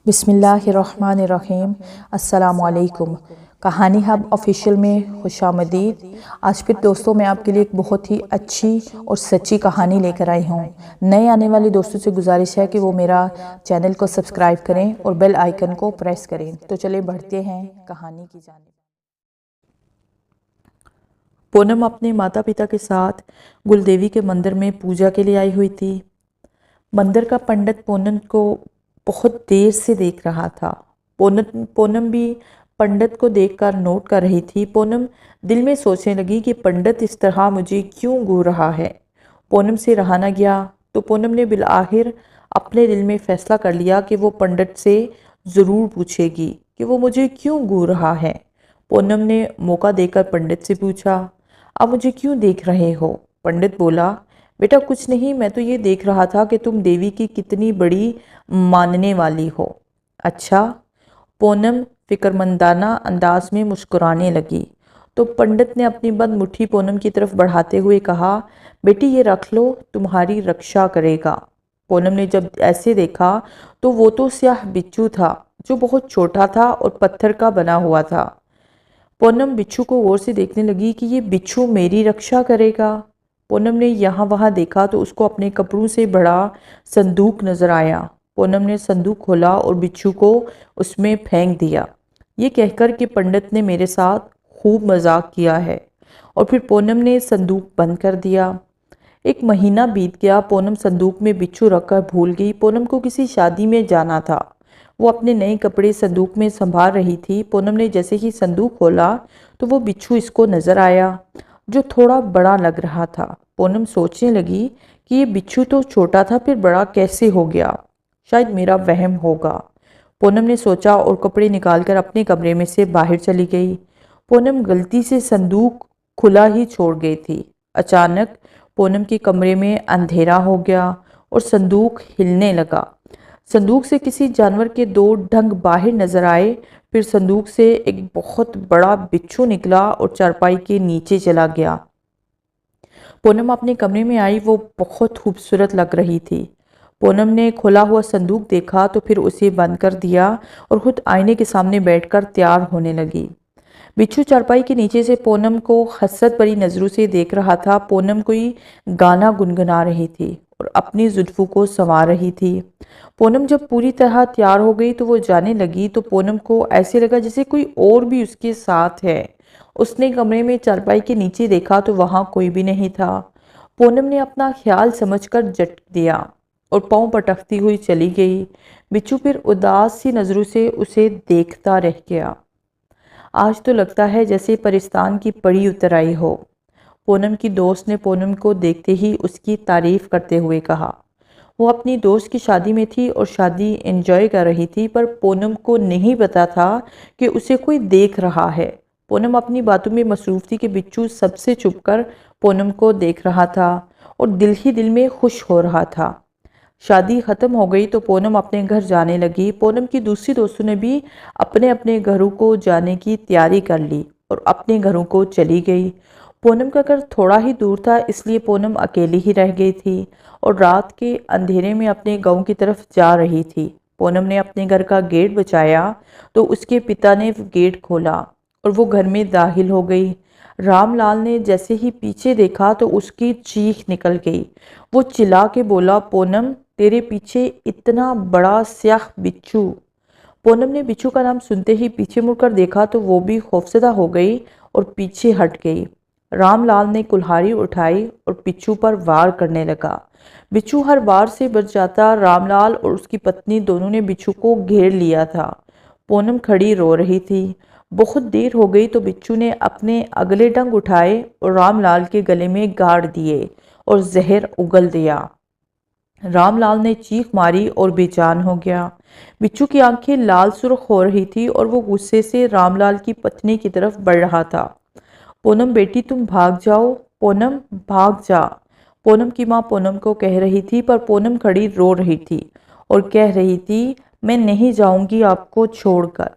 बिस्मिल्लाहिर्रहमानिर्रहीम। अस्सलामुअलैकुम। कहानी हब ऑफिशियल में खुशामदीद। आज फिर दोस्तों मैं आपके लिए एक बहुत ही अच्छी और सच्ची कहानी लेकर आई हूँ। नए आने वाले दोस्तों से गुजारिश है कि वो मेरा चैनल को सब्सक्राइब करें और बेल आइकन को प्रेस करें। तो चलिए बढ़ते हैं कहानी की जानिब। पूनम अपने माता पिता के साथ गुलदेवी के मंदिर में पूजा के लिए आई हुई थी। मंदिर का पंडित पूनम को बहुत देर से देख रहा था। पूनम भी पंडित को देखकर नोट कर रही थी। पूनम दिल में सोचने लगी कि पंडित इस तरह मुझे क्यों घूर रहा है। पूनम से रहा न गया तो पूनम ने बिलाखिर अपने दिल में फैसला कर लिया कि वो पंडित से ज़रूर पूछेगी कि वो मुझे क्यों घूर रहा है। पूनम ने मौका देकर पंडित से पूछा, आप मुझे क्यों देख रहे हो? पंडित बोला, बेटा कुछ नहीं, मैं तो ये देख रहा था कि तुम देवी की कितनी बड़ी मानने वाली हो। अच्छा? पूनम फिक्रमंदाना अंदाज में मुस्कुराने लगी तो पंडित ने अपनी बंद मुट्ठी पूनम की तरफ बढ़ाते हुए कहा, बेटी ये रख लो, तुम्हारी रक्षा करेगा। पूनम ने जब ऐसे देखा तो वो तो स्याह बिच्छू था जो बहुत छोटा था और पत्थर का बना हुआ था। पूनम बिच्छू को गौर से देखने लगी कि ये बिच्छू मेरी रक्षा करेगा। पूनम ने यहाँ वहाँ देखा तो उसको अपने कपड़ों से बड़ा संदूक नजर आया। पूनम ने संदूक खोला और बिच्छू को उसमें फेंक दिया। ये कहकर कि पंडित ने मेरे साथ खूब मजाक किया है, और फिर पूनम ने संदूक बंद कर दिया। एक महीना बीत गया। पूनम संदूक में बिच्छू रखकर भूल गई। पूनम को किसी शादी में जाना था। वो अपने नए कपड़े संदूक में संभाल रही थी। पूनम ने जैसे ही संदूक खोला तो वो बिच्छू इसको नजर आया जो थोड़ा बड़ा लग रहा था। पूनम सोचने लगी कि ये बिच्छू तो छोटा था, फिर बड़ा कैसे हो गया? शायद मेरा वहम होगा। पूनम ने सोचा और कपड़े निकालकर अपने कमरे में से बाहर चली गई। पूनम गलती से संदूक खुला ही छोड़ गई थी। अचानक पूनम के कमरे में अंधेरा हो गया और संदूक हिलने लगा। संदूक से किसी जानवर के दो डंग बाहर नजर आए। फिर संदूक से एक बहुत बड़ा बिच्छू निकला और चारपाई के नीचे चला गया। पूनम अपने कमरे में आई। वो बहुत खूबसूरत लग रही थी। पूनम ने खुला हुआ संदूक देखा तो फिर उसे बंद कर दिया और खुद आईने के सामने बैठकर तैयार होने लगी। बिच्छू चारपाई के नीचे से पूनम को हसरत भरी नजरों से देख रहा था। पूनम कोई गाना गुनगुना रही थी और अपनी जुल्फों को संवार रही थी। पूनम जब पूरी तरह तैयार हो गई तो वो जाने लगी तो पूनम को ऐसे लगा जैसे कोई और भी उसके साथ है। उसने कमरे में चारपाई के नीचे देखा तो वहां कोई भी नहीं था। पूनम ने अपना ख्याल समझकर झटक दिया और पांव पटकती हुई चली गई। बिच्छू फिर उदास सी नजरों से उसे देखता रह गया। आज तो लगता है जैसे परिस्तान की पड़ी उतर आई हो। पूनम की दोस्त ने पूनम को देखते ही उसकी तारीफ करते हुए कहा। वो अपनी दोस्त की शादी में थी और शादी एंजॉय कर रही थी, पर पूनम को नहीं पता था कि उसे कोई देख रहा है। पूनम अपनी बातों में मसरूफ थी कि बिच्छू सबसे छुपकर पूनम को देख रहा था और दिल ही दिल में खुश हो रहा था। शादी ख़त्म हो गई तो पूनम अपने घर जाने लगी। पूनम की दूसरी दोस्तों ने भी अपने अपने घरों को जाने की तैयारी कर ली और अपने घरों को चली गई। पूनम का घर थोड़ा ही दूर था, इसलिए पूनम अकेली ही रह गई थी और रात के अंधेरे में अपने गांव की तरफ जा रही थी। पूनम ने अपने घर का गेट बचाया तो उसके पिता ने गेट खोला और वो घर में दाखिल हो गई। रामलाल ने जैसे ही पीछे देखा तो उसकी चीख निकल गई। वो चिल्ला के बोला, पूनम तेरे पीछे इतना बड़ा स्याह बिच्छू। पूनम ने बिच्छू का नाम सुनते ही पीछे मुड़कर देखा तो वो भी खौफजदा हो गई और पीछे हट गई। रामलाल ने कुल्हाड़ी उठाई और बिच्छू पर वार करने लगा। बिच्छू हर वार से बच जाता। रामलाल और उसकी पत्नी दोनों ने बिच्छू को घेर लिया था। पूनम खड़ी रो रही थी। बहुत देर हो गई तो बिच्छू ने अपने अगले डंग उठाए और रामलाल के गले में गाड़ दिए और जहर उगल दिया। रामलाल ने चीख मारी और बेजान हो गया। बिच्छू की आंखें लाल सुर्ख हो रही थी और वो गुस्से से रामलाल की पत्नी की तरफ बढ़ रहा था। पूनम बेटी तुम भाग जाओ, पूनम भाग जा, पूनम की माँ पूनम को कह रही थी, पर पूनम खड़ी रो रही थी और कह रही थी, मैं नहीं जाऊंगी आपको छोड़कर।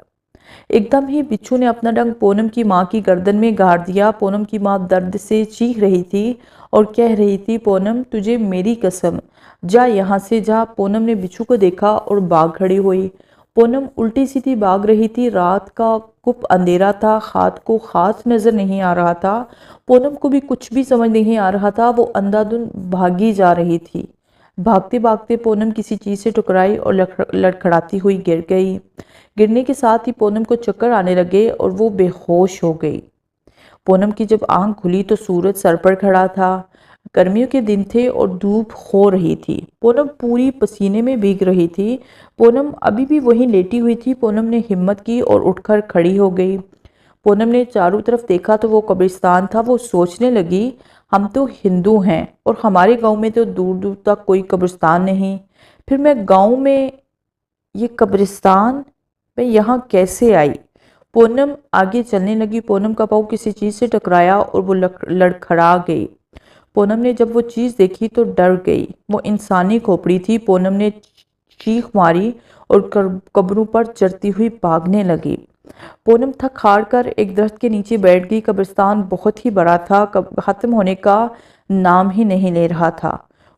एकदम ही बिच्छू ने अपना डंक पूनम की माँ की गर्दन में गाड़ दिया। पूनम की माँ दर्द से चीख रही थी और कह रही थी, पूनम तुझे मेरी कसम, जा यहाँ से जा। पूनम ने बिच्छू को देखा और भाग खड़ी हुई। पूनम उल्टी सीधी भाग रही थी। रात का कुप अंधेरा था, हाथ को हाथ नजर नहीं आ रहा था। पूनम को भी कुछ भी समझ नहीं आ रहा था। वो अंधाधुंध भागी जा रही थी। भागते भागते पूनम किसी चीज से टकराई और लड़खड़ाती हुई गिर गई। गिरने के साथ ही पूनम को चक्कर आने लगे और वो बेहोश हो गई। पूनम की जब आंख खुली तो सूरज सर पर खड़ा था। गर्मियों के दिन थे और धूप हो रही थी। पूनम पूरी पसीने में भीग रही थी। पूनम अभी भी वहीं लेटी हुई थी। पूनम ने हिम्मत की और उठकर खड़ी हो गई। पूनम ने चारों तरफ देखा तो वो कब्रिस्तान था। वो सोचने लगी, हम तो हिंदू हैं और हमारे गांव में तो दूर दूर तक कोई कब्रिस्तान नहीं। फिर मैं गांव में, ये कब्रिस्तान, मैं यहाँ कैसे आई? पूनम आगे चलने लगी। पूनम का पाँव किसी चीज से टकराया और वो लड़खड़ा गई। पूनम ने जब वो चीज देखी तो डर गई। वो इंसानी खोपड़ी थी। पूनम ने चीख मारी और कब्रों पर चढ़ती हुई भागने लगी। पूनम थक हार कर एक दरख्त के नीचे बैठ गई। कब्रिस्तान बहुत ही बड़ा था, खत्म होने का नाम ही नहीं ले रहा था।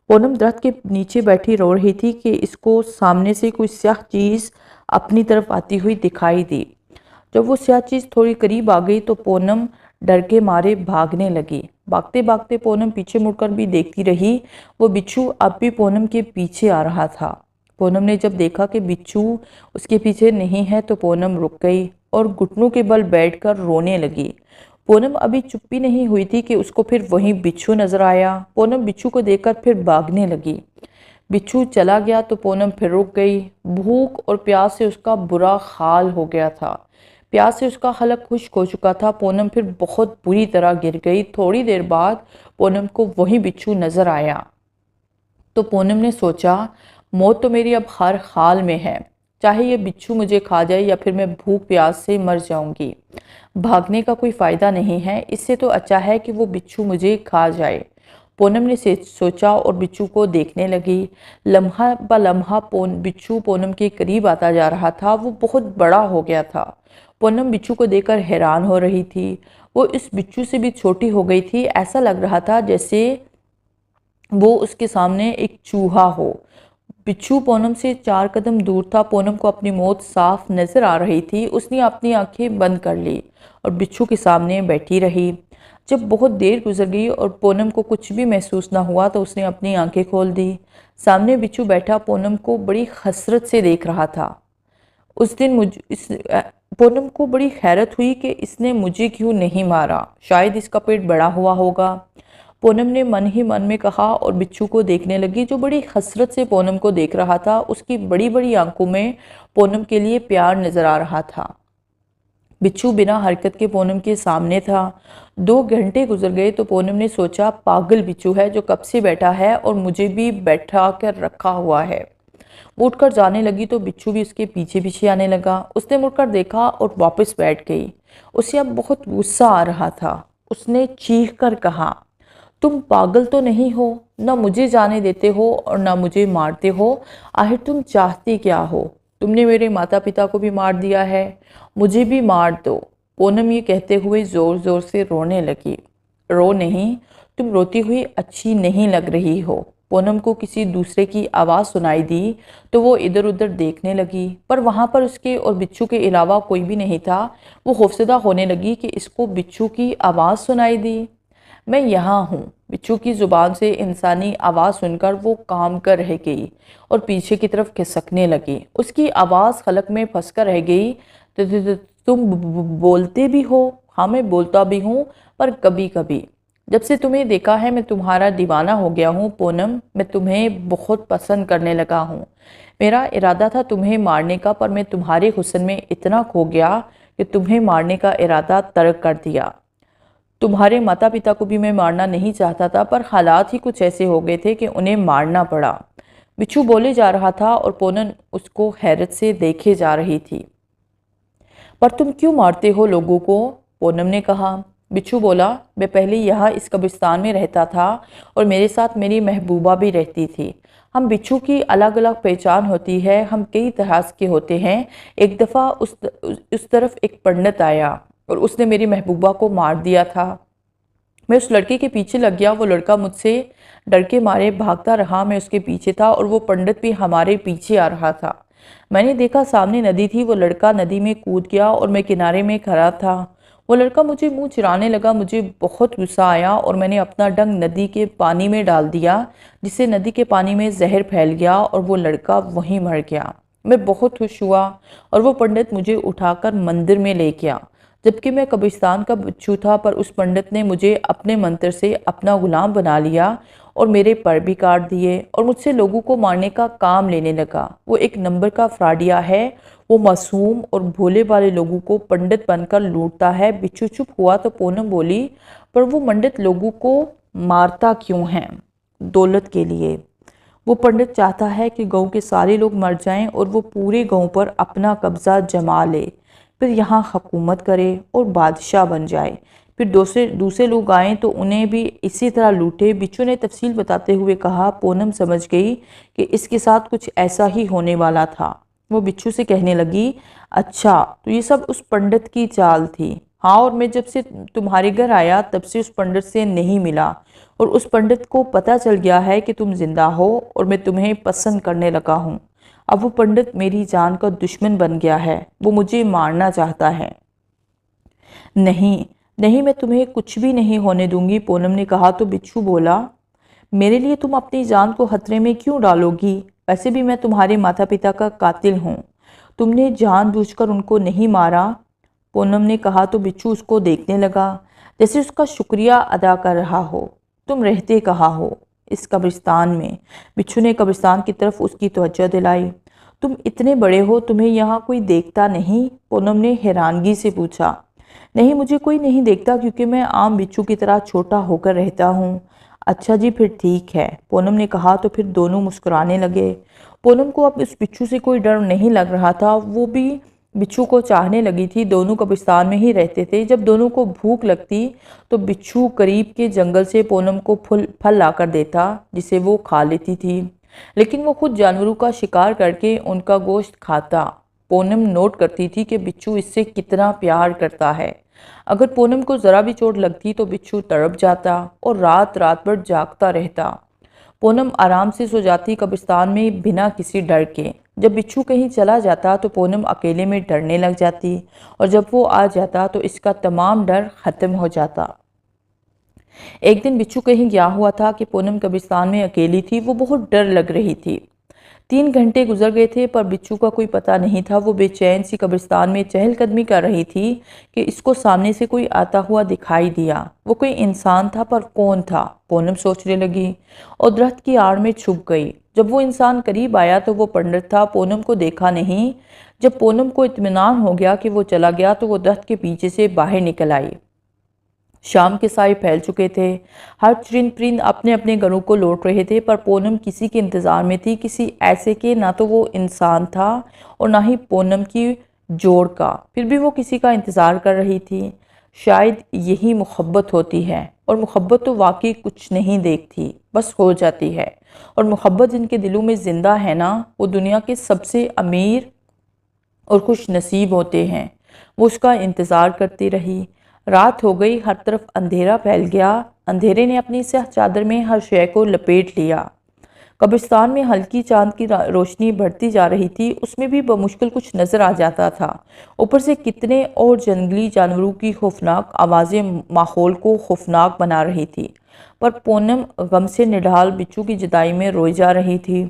पूनम दरख्त के नीचे बैठी रो रही थी कि इसको सामने से कोई स्याह चीज अपनी तरफ आती हुई दिखाई दी। जब वो स्याह चीज थोड़ी करीब आ गई तो पूनम डर के मारे भागने लगी। भागते भागते पूनम पीछे मुड़कर भी देखती रही। वो बिच्छू अब भी पूनम के पीछे आ रहा था। पूनम ने जब देखा कि बिच्छू उसके पीछे नहीं है तो पूनम रुक गई और घुटनों के बल बैठकर रोने लगी। पूनम अभी चुप्पी नहीं हुई थी कि उसको फिर वहीं बिच्छू नजर आया। पूनम बिच्छू को देखकर फिर भागने लगी। बिच्छू चला गया तो पूनम फिर रुक गई। भूख और प्यास से उसका बुरा हाल हो गया था। प्यास से उसका हलक खुश्क हो चुका था। पूनम फिर बहुत बुरी तरह गिर गई। थोड़ी देर बाद पूनम को वही बिच्छू नजर आया तो पूनम ने सोचा, मौत तो मेरी अब हर हाल में है, चाहे ये बिच्छू मुझे खा जाए या फिर मैं भूख प्यास से मर जाऊंगी। भागने का कोई फायदा नहीं है, इससे तो अच्छा है कि वो बिच्छू मुझे खा जाए। पूनम ने सोचा और बिच्छू को देखने लगी। लम्हा ब लम्हा बिच्छू पूनम के करीब आता जा रहा था। वो बहुत बड़ा हो गया था। पूनम बिच्छू को देखकर हैरान हो रही थी। वो इस बिच्छू से भी छोटी हो गई थी। ऐसा लग रहा था जैसे वो उसके सामने एक चूहा हो। बिच्छू पूनम से 4 कदम दूर था। पूनम को अपनी मौत साफ नजर आ रही थी। उसने अपनी आंखें बंद कर ली और बिच्छू के सामने बैठी रही। जब बहुत देर गुजर गई और पूनम को कुछ भी महसूस ना हुआ तो उसने अपनी आंखें खोल दी। सामने बिच्छू बैठा पूनम को बड़ी हसरत से देख रहा था। उस दिन पूनम को बड़ी हैरत हुई कि इसने मुझे क्यों नहीं मारा, शायद इसका पेट बड़ा हुआ होगा। पूनम ने मन ही मन में कहा और बिच्छू को देखने लगी जो बड़ी हसरत से पूनम को देख रहा था। उसकी बड़ी बड़ी आंखों में पूनम के लिए प्यार नजर आ रहा था। बिच्छू बिना हरकत के पूनम के सामने था। 2 घंटे गुजर गए तो पूनम ने सोचा, पागल बिच्छू है जो कब से बैठा है और मुझे भी बैठा कर रखा हुआ है। वो उठकर जाने लगी तो बिच्छू भी उसके पीछे पीछे आने लगा। उसने मुड़कर देखा और वापस बैठ गई। उसे अब बहुत गुस्सा आ रहा था। उसने चीख कर कहा, तुम पागल तो नहीं हो? ना मुझे जाने देते हो और ना मुझे मारते हो। आखिर तुम चाहते क्या हो? तुमने मेरे माता पिता को भी मार दिया है, मुझे भी मार दो। पूनम ये कहते हुए जोर जोर से रोने लगी। रो नहीं, तुम रोती हुई अच्छी नहीं लग रही हो। पूनम को किसी दूसरे की आवाज़ सुनाई दी तो वो इधर उधर देखने लगी, पर वहाँ पर उसके और बिच्छू के अलावा कोई भी नहीं था। वो खौफजदा होने लगी कि इसको बिच्छू की आवाज़ सुनाई दी। मैं यहाँ हूँ। बिच्छू की जुबान से इंसानी आवाज़ सुनकर वो काम कर रह गई और पीछे की तरफ खिसकने लगी। उसकी आवाज़ खलक में फंसकर रह गई। तुम बोलते भी हो? हाँ, मैं बोलता भी हूँ, पर कभी कभी। जब से तुम्हें देखा है मैं तुम्हारा दीवाना हो गया हूँ पूनम। मैं तुम्हें बहुत पसंद करने लगा हूँ। मेरा इरादा था तुम्हें मारने का, पर मैं तुम्हारे हुस्न में इतना खो गया कि तुम्हें मारने का इरादा तर्क कर दिया। तुम्हारे माता पिता को भी मैं मारना नहीं चाहता था, पर हालात ही कुछ ऐसे हो गए थे कि उन्हें मारना पड़ा। बिच्छू बोले जा रहा था और पूनम उसको हैरत से देखे जा रही थी। पर तुम क्यों मारते हो लोगों को? पूनम ने कहा। बिच्छू बोला, मैं पहले यहाँ इस कब्रिस्तान में रहता था और मेरे साथ मेरी महबूबा भी रहती थी। हम बिच्छू की अलग अलग पहचान होती है, हम कई तरह के होते हैं। एक दफ़ा उस तरफ एक पंडित आया और उसने मेरी महबूबा को मार दिया था। मैं उस लड़के के पीछे लग गया। वो लड़का मुझसे डर के मारे भागता रहा। मैं उसके पीछे था और वो पंडित भी हमारे पीछे आ रहा था। मैंने देखा सामने नदी थी। वो लड़का नदी में कूद गया और मैं किनारे में खड़ा था। वो लड़का मुझे मुंह चिराने लगा। मुझे बहुत गुस्सा आया और मैंने अपना डंक नदी के पानी में डाल दिया, जिससे नदी के पानी में जहर फैल गया और वो लड़का वहीं मर गया। मैं बहुत खुश हुआ और वो पंडित मुझे उठाकर मंदिर में ले गया, जबकि मैं कब्रिस्तान का बिच्छू था। पर उस पंडित ने मुझे अपने मंत्र से अपना गुलाम बना लिया और मेरे पर भी काट दिए और मुझसे लोगों को मारने का काम लेने लगा। वो एक नंबर का फ्राडिया है। वो मासूम और भोले वाले लोगों को पंडित बनकर लूटता है। बिच्छू चुप हुआ तो पूनम बोली, पर वो पंडित लोगों को मारता क्यों है? दौलत के लिए। वो पंडित चाहता है कि गांव के सारे लोग मर जाएं और वो पूरे गांव पर अपना कब्जा जमा ले, फिर यहाँ हुकूमत करे और बादशाह बन जाए। फिर दूसरे दूसरे लोग आएँ तो उन्हें भी इसी तरह लूटे। बिच्छू ने तफसील बताते हुए कहा। पूनम समझ गई कि इसके साथ कुछ ऐसा ही होने वाला था। वो बिच्छू से कहने लगी, अच्छा तो ये सब उस पंडित की चाल थी। हाँ, और मैं जब से तुम्हारे घर आया तब से उस पंडित से नहीं मिला और उस पंडित को पता चल गया है कि तुम जिंदा हो और मैं तुम्हें पसंद करने लगा हूँ। अब वो पंडित मेरी जान का दुश्मन बन गया है। वो मुझे मारना चाहता है। नहीं नहीं, मैं तुम्हें कुछ भी नहीं होने दूंगी, पूनम ने कहा। तो बिच्छू बोला, मेरे लिए तुम अपनी जान को खतरे में क्यों डालोगी? वैसे भी मैं तुम्हारे माता पिता का कातिल हूँ। तुमने जानबूझकर उनको नहीं मारा, पूनम ने कहा। तो बिच्छू उसको देखने लगा जैसे उसका शुक्रिया अदा कर रहा हो। तुम रहते कहाँ हो? इस कब्रिस्तान में। बिच्छू ने कब्रिस्तान की तरफ उसकी तवज्जो दिलाई। तुम इतने बड़े हो, तुम्हें यहाँ कोई देखता नहीं? पूनम ने हैरानगी से पूछा। नहीं, मुझे कोई नहीं देखता क्योंकि मैं आम बिच्छू की तरह छोटा होकर रहता हूँ। अच्छा जी, फिर ठीक है, पूनम ने कहा। तो फिर दोनों मुस्कुराने लगे। पूनम को अब उस बिच्छू से कोई डर नहीं लग रहा था। वो भी बिच्छू को चाहने लगी थी। दोनों कब्रिस्तान में ही रहते थे। जब दोनों को भूख लगती तो बिच्छू करीब के जंगल से पूनम को फल लाकर देता, जिसे वो खा लेती थी। लेकिन वो खुद जानवरों का शिकार करके उनका गोश्त खाता। पूनम नोट करती थी कि बिच्छू इससे कितना प्यार करता है। अगर पूनम को ज़रा भी चोट लगती तो बिच्छू तड़प जाता और रात रात भर जागता रहता। पूनम आराम से सो जाती कब्रिस्तान में बिना किसी डर के। जब बिच्छू कहीं चला जाता तो पूनम अकेले में डरने लग जाती और जब वो आ जाता तो इसका तमाम डर ख़त्म हो जाता। एक दिन बिच्छू कहीं गया हुआ था कि पूनम कब्रिस्तान में अकेली थी। वो बहुत डर लग रही थी। 3 घंटे गुजर गए थे पर बिच्छू का कोई पता नहीं था। वो बेचैन सी कब्रिस्तान में चहलकदमी कर रही थी कि इसको सामने से कोई आता हुआ दिखाई दिया। वो कोई इंसान था, पर कौन था? पूनम सोचने लगी और दरख्त की आड़ में छुप गई। जब वो इंसान करीब आया तो वो पंडित था। पूनम को देखा नहीं। जब पूनम को इत्मीनान हो गया कि वो चला गया तो वो दरख्त के पीछे से बाहर निकल आई। शाम के साए फैल चुके थे। हर चरिंद परिंद अपने अपने घरों को लौट रहे थे, पर पूनम किसी के इंतज़ार में थी, किसी ऐसे के ना तो वो इंसान था और ना ही पूनम की जोड़ का। फिर भी वो किसी का इंतज़ार कर रही थी। शायद यही मोहब्बत होती है। और मोहब्बत तो वाकई कुछ नहीं देखती, बस हो जाती है। और मोहब्बत जिनके दिलों में ज़िंदा है ना, वो दुनिया के सबसे अमीर और खुश नसीब होते हैं। वो उसका इंतज़ार करती रही। रात हो गई, हर तरफ अंधेरा फैल गया। अंधेरे ने अपनी स्याह चादर में हर शय को लपेट लिया। कब्रिस्तान में हल्की चांद की रोशनी बढ़ती जा रही थी। उसमें भी बमुश्किल कुछ नजर आ जाता था। ऊपर से कितने और जंगली जानवरों की खौफनाक आवाज़ें माहौल को खौफनाक बना रही थी। पर पूनम गम से निढाल बिच्छू की जुदाई में रोई जा रही थी।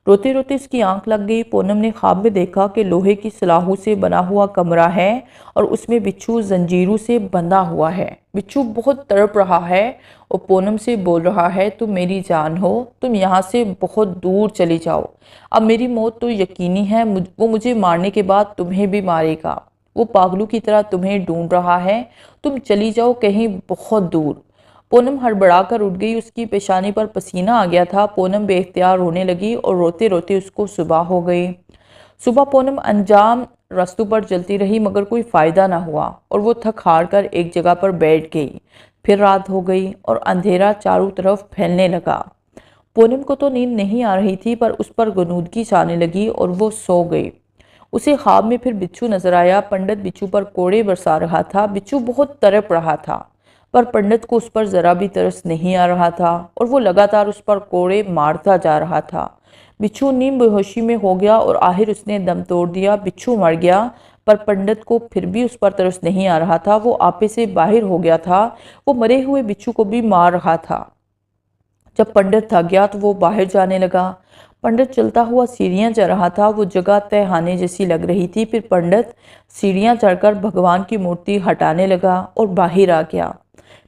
रोते रोते उसकी आंख लग गई। पूनम ने ख्वाब में देखा कि लोहे की सलाखों से बना हुआ कमरा है और उसमें बिच्छू जंजीरों से बंधा हुआ है। बिच्छू बहुत तड़प रहा है और पूनम से बोल रहा है, तुम मेरी जान हो, तुम यहाँ से बहुत दूर चली जाओ। अब मेरी मौत तो यकीनी है। वो मुझे मारने के बाद तुम्हें भी मारेगा। वो पागलों की तरह तुम्हें ढूंढ रहा है। तुम चली जाओ कहीं बहुत दूर। पूनम हड़बड़ाकर उठ गई। उसकी पेशानी पर पसीना आ गया था। पूनम बेख्तियार रोने लगी और रोते रोते उसको सुबह हो गई। सुबह पूनम अनजान रास्तों पर चलती रही, मगर कोई फ़ायदा ना हुआ और वो थक हार कर एक जगह पर बैठ गई। फिर रात हो गई और अंधेरा चारों तरफ फैलने लगा। पूनम को तो नींद नहीं आ रही थी, पर उस पर गनूदगी छाने लगी और वो सो गई। उसे ख्वाब में फिर बिच्छू नजर आया। पंडित बिच्छू पर कोड़े बरसा रहा था। बिच्छू बहुत तड़प रहा था, पर पंडित को उस पर ज़रा भी तरस नहीं आ रहा था और वो लगातार उस पर कोड़े मारता जा रहा था। बिच्छू नींद बेहोशी में हो गया और आखिर उसने दम तोड़ दिया। बिच्छू मर गया, पर पंडित को फिर भी उस पर तरस नहीं आ रहा था। वो आपे से बाहर हो गया था। वो मरे हुए बिच्छू को भी मार रहा था। जब पंडित थक गया तो वो बाहर जाने लगा। पंडित चलता हुआ सीढ़ियां चढ़ रहा था। वो जगह तहखाने जैसी लग रही थी। फिर पंडित सीढ़ियां चढ़कर भगवान की मूर्ति हटाने लगा और बाहर आ गया।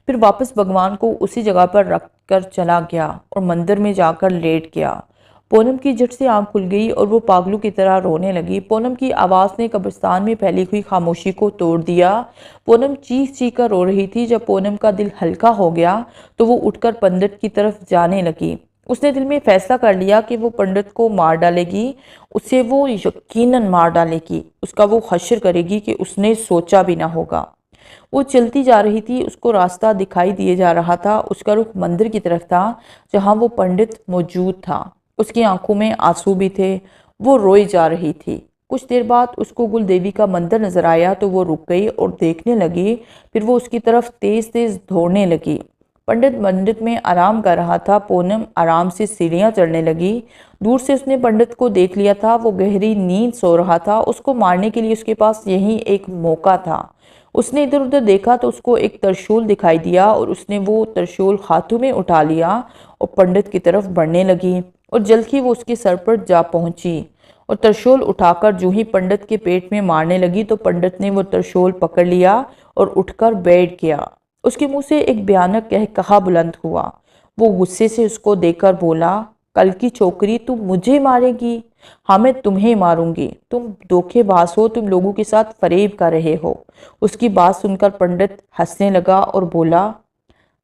फिर वापस भगवान को उसी जगह पर रख कर चला गया और मंदिर में जाकर लेट गया। पूनम की झट से आंख खुल गई और वो पागलों की तरह रोने लगी। पूनम की आवाज़ ने कब्रिस्तान में फैली हुई खामोशी को तोड़ दिया। पूनम चीख चीख कर रो रही थी। जब पूनम का दिल हल्का हो गया तो वो उठकर पंडित की तरफ जाने लगी। उसने दिल में फैसला कर लिया कि वो पंडित को मार डालेगी। उसे वो यकीनन मार डालेगी। उसका वो हश्र करेगी कि उसने सोचा भी ना होगा। वो चलती जा रही थी। उसको रास्ता दिखाई दिए जा रहा था। उसका रुख मंदिर की तरफ था जहाँ वो पंडित मौजूद था। उसकी आंखों में आंसू भी थे। वो रोई जा रही थी। कुछ देर बाद उसको गुलदेवी का मंदिर नजर आया तो वो रुक गई और देखने लगी। फिर वो उसकी तरफ तेज तेज दौड़ने लगी। पंडित मंदिर में आराम कर रहा था। पूनम आराम से सीढ़ियां चढ़ने लगी। दूर से उसने पंडित को देख लिया था। वो गहरी नींद सो रहा था। उसको मारने के लिए उसके पास यही एक मौका था। उसने इधर उधर देखा तो उसको एक त्रिशूल दिखाई दिया और उसने वो त्रिशूल हाथों में उठा लिया और पंडित की तरफ बढ़ने लगी और जल्द ही वो उसके सर पर जा पहुंची और त्रिशूल उठाकर जो ही पंडित के पेट में मारने लगी तो पंडित ने वो त्रिशूल पकड़ लिया और उठकर बैठ गया। उसके मुंह से एक भयानक कहा बुलंद हुआ। वो गुस्से से उसको देखकर बोला, कल की छोकरी तू मुझे मारेगी? हाँ, मैं तुम्हें मारूंगी। तुम धोखेबाज हो। तुम लोगों के साथ फरेब कर रहे हो। उसकी बात सुनकर पंडित हंसने लगा और बोला,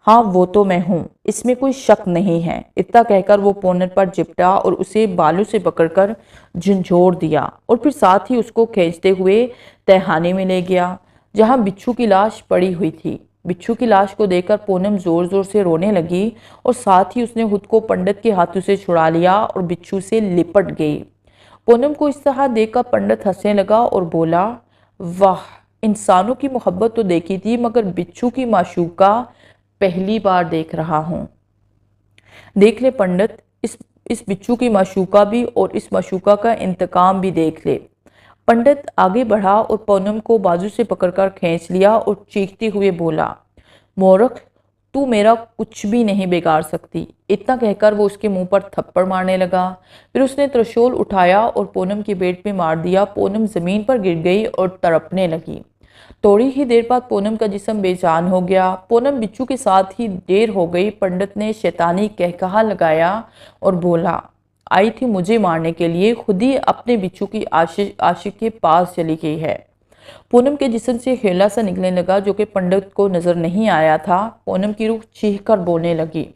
हाँ वो तो मैं हूँ, इसमें कोई शक नहीं है। इतना कहकर वो पूनम पर चिपटा और उसे बालों से पकड़कर झंझोड़ दिया और फिर साथ ही उसको खींचते हुए तहखाने में ले गया जहाँ बिच्छू की लाश पड़ी हुई थी। बिच्छू की लाश को देखकर पूनम जोर जोर से रोने लगी और साथ ही उसने खुद को पंडित के हाथों से छुड़ा लिया और बिच्छू से लिपट गई। पूनम को इस तरह देखकर पंडित हंसने लगा और बोला, वाह, इंसानों की मोहब्बत तो देखी थी मगर बिच्छू की माशूका पहली बार देख रहा हूँ। देख ले पंडित, इस बिच्छू की माशूका भी और इस माशूका का इंतकाम भी देख ले। पंडित आगे बढ़ा और पूनम को बाजू से पकड़कर खींच लिया और चीखते हुए बोला, मूर्ख, तू मेरा कुछ भी नहीं बिगाड़ सकती। इतना कहकर वो उसके मुंह पर थप्पड़ मारने लगा। फिर उसने त्रिशूल उठाया और पूनम के पेट में मार दिया। पूनम जमीन पर गिर गई और तड़पने लगी। थोड़ी ही देर बाद पूनम का जिस्म बेजान हो गया। पूनम बिच्छू के साथ ही देर हो गई। पंडित ने शैतानी कहकहा लगाया और बोला, आई थी मुझे मारने के लिए, खुद ही अपने बिच्छू की आशिक के पास चली गई है। पूनम के जिस्म से हेला सा निकलने लगा जो कि पंडित को नजर नहीं आया था। पूनम की रूह चीख कर बोलने लगी,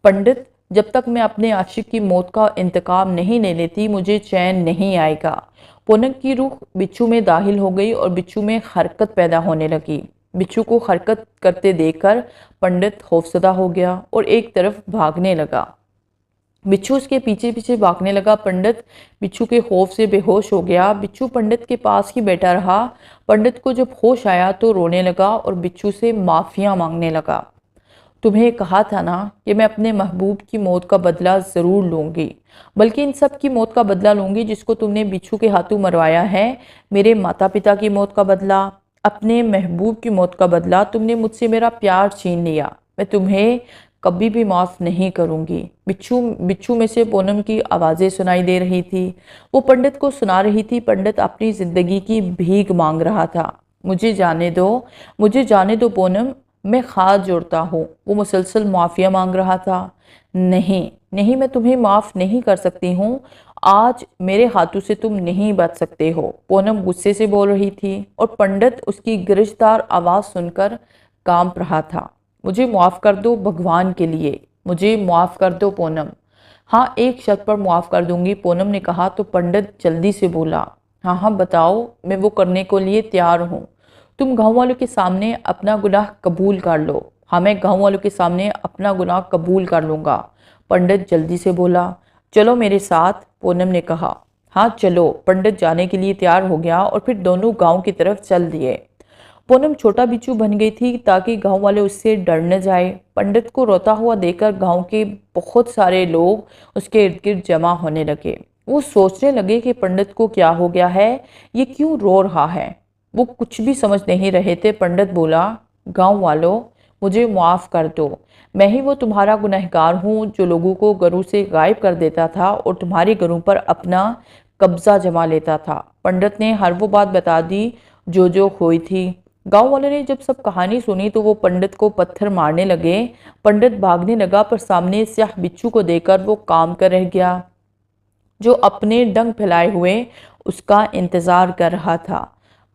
पंडित, जब तक मैं अपने आशिक की मौत का इंतकाम नहीं ले लेती मुझे चैन नहीं आएगा। पूनम की रूह बिच्छू में दाखिल हो गई और बिच्छू में हरकत पैदा होने लगी। बिच्छू को हरकत करते देखकर पंडित खौफजदा हो गया और एक तरफ भागने लगा। बिच्छू उसके पीछे पीछे भागने लगा। पंडित बिच्छू के खौफ से बेहोश हो गया। बिच्छू पंडित के पास ही बैठा रहा। पंडित को जब होश आया तो रोने लगा और बिच्छू से माफिया मांगने लगा। तुम्हें कहा था ना कि मैं अपने महबूब की मौत का बदला ज़रूर लूँगी, बल्कि इन सब की मौत का बदला लूँगी जिसको तुमने बिच्छू के हाथों मरवाया है। मेरे माता पिता की मौत का बदला, अपने महबूब की मौत का बदला। तुमने मुझसे मेरा प्यार छीन लिया। मैं तुम्हें कभी भी माफ़ नहीं करूँगी। बिच्छू में से पूनम की आवाज़ें सुनाई दे रही थी। वो पंडित को सुना रही थी। पंडित अपनी ज़िंदगी की भीख मांग रहा था। मुझे जाने दो, मुझे जाने दो पूनम, मैं हाथ जोड़ता हूँ। वो मुसलसल माफ़िया मांग रहा था। नहीं नहीं, मैं तुम्हें माफ़ नहीं कर सकती हूँ। आज मेरे हाथों से तुम नहीं बच सकते हो। पूनम गुस्से से बोल रही थी और पंडित उसकी गिरजदार आवाज़ सुनकर कांप रहा था। मुझे माफ़ कर दो भगवान के लिए, मुझे माफ़ कर दो पूनम। हाँ, एक शर्त पर माफ़ कर दूंगी, पूनम ने कहा तो पंडित जल्दी से बोला, हाँ हाँ बताओ, मैं वो करने को लिए तैयार हूँ। तुम गाँव वालों के सामने अपना गुनाह कबूल कर लो। हाँ, मैं गाँव वालों के सामने अपना गुनाह कबूल कर लूँगा। पंडित जल्दी से बोला, चलो मेरे साथ, पूनम ने कहा। हाँ चलो। पंडित जाने के लिए तैयार हो गया और फिर दोनों गाँव की तरफ चल दिए। पूनम छोटा बिच्छू बन गई थी ताकि गांव वाले उससे डर न जाए। पंडित को रोता हुआ देखकर गांव के बहुत सारे लोग उसके इर्द गिर्द जमा होने लगे। वो सोचने लगे कि पंडित को क्या हो गया है, ये क्यों रो रहा है। वो कुछ भी समझ नहीं रहे थे। पंडित बोला, गांव वालों, मुझे माफ़ कर दो। मैं ही वो तुम्हारा गुनहगार हूँ जो लोगों को घरों से गायब कर देता था और तुम्हारे घरों पर अपना कब्जा जमा लेता था। पंडित ने हर वो बात बता दी जो हुई थी। गांव वालों ने जब सब कहानी सुनी तो वो पंडित को पत्थर मारने लगे। पंडित भागने लगा पर सामने स्याह बिच्छू को देखकर वो काम कर रह गया, जो अपने डंक फैलाए हुए उसका इंतजार कर रहा था।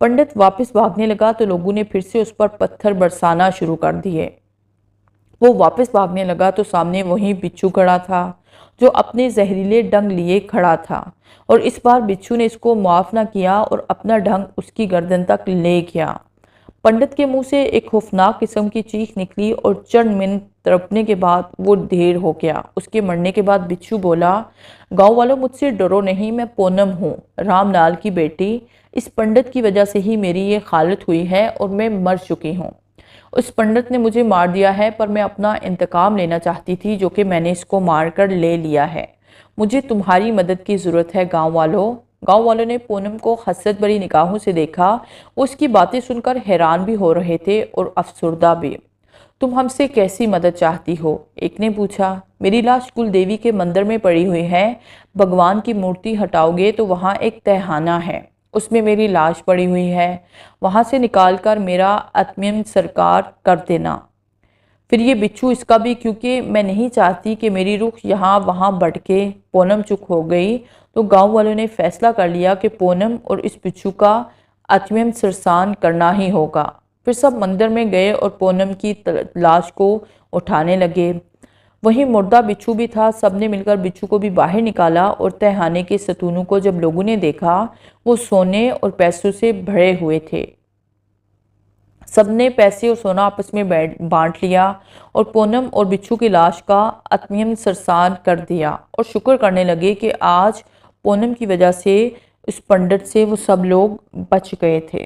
पंडित वापस भागने लगा तो लोगों ने फिर से उस पर पत्थर बरसाना शुरू कर दिए। वो वापस भागने लगा तो सामने वही बिच्छू खड़ा था, जो अपने जहरीले डंक लिए खड़ा था। और इस बार बिच्छू ने इसको माफ ना किया और अपना डंक उसकी गर्दन तक ले गया। पंडित के मुंह से एक खौफनाक किस्म की चीख निकली और चंद मिनट तड़पने के बाद वो ढेर हो गया। उसके मरने के बाद बिच्छू बोला, गांव वालों, मुझसे डरो नहीं, मैं पूनम हूँ, राम लाल की बेटी। इस पंडित की वजह से ही मेरी ये हालत हुई है और मैं मर चुकी हूँ। उस पंडित ने मुझे मार दिया है पर मैं अपना इंतकाम लेना चाहती थी, जो कि मैंने इसको मार कर ले लिया है। मुझे तुम्हारी मदद की ज़रूरत है गांव वालों। गांव वालों ने पूनम को हसरत भरी निगाहों से देखा। उसकी बातें सुनकर हैरान भी हो रहे थे और अफसुर्दा भी। तुम हमसे कैसी मदद चाहती हो? एक ने पूछा। मेरी लाश कुल देवी के मंदिर में पड़ी हुई है। भगवान की मूर्ति हटाओगे तो वहाँ एक तहखाना है, उसमें मेरी लाश पड़ी हुई है। वहाँ से निकाल कर मेरा आत्मीय सरकार कर देना। फिर ये बिच्छू इसका भी, क्योंकि मैं नहीं चाहती कि मेरी रूह यहाँ वहाँ भटके। पूनम चुप हो गई तो गांव वालों ने फैसला कर लिया कि पूनम और इस बिच्छू का आत्मीय सरसान करना ही होगा। फिर सब मंदिर में गए और पूनम की लाश को उठाने लगे। वहीं मुर्दा बिच्छू भी था। सबने मिलकर बिच्छू को भी बाहर निकाला और तहखाने के सतूनों को जब लोगों ने देखा, वो सोने और पैसों से भरे हुए थे। सबने पैसे और सोना आपस में बांट लिया और पूनम और बिच्छू की लाश का आत्मीय सरसान कर दिया और शुक्र करने लगे कि आज पूनम की वजह से इस पंडित से वो सब लोग बच गए थे।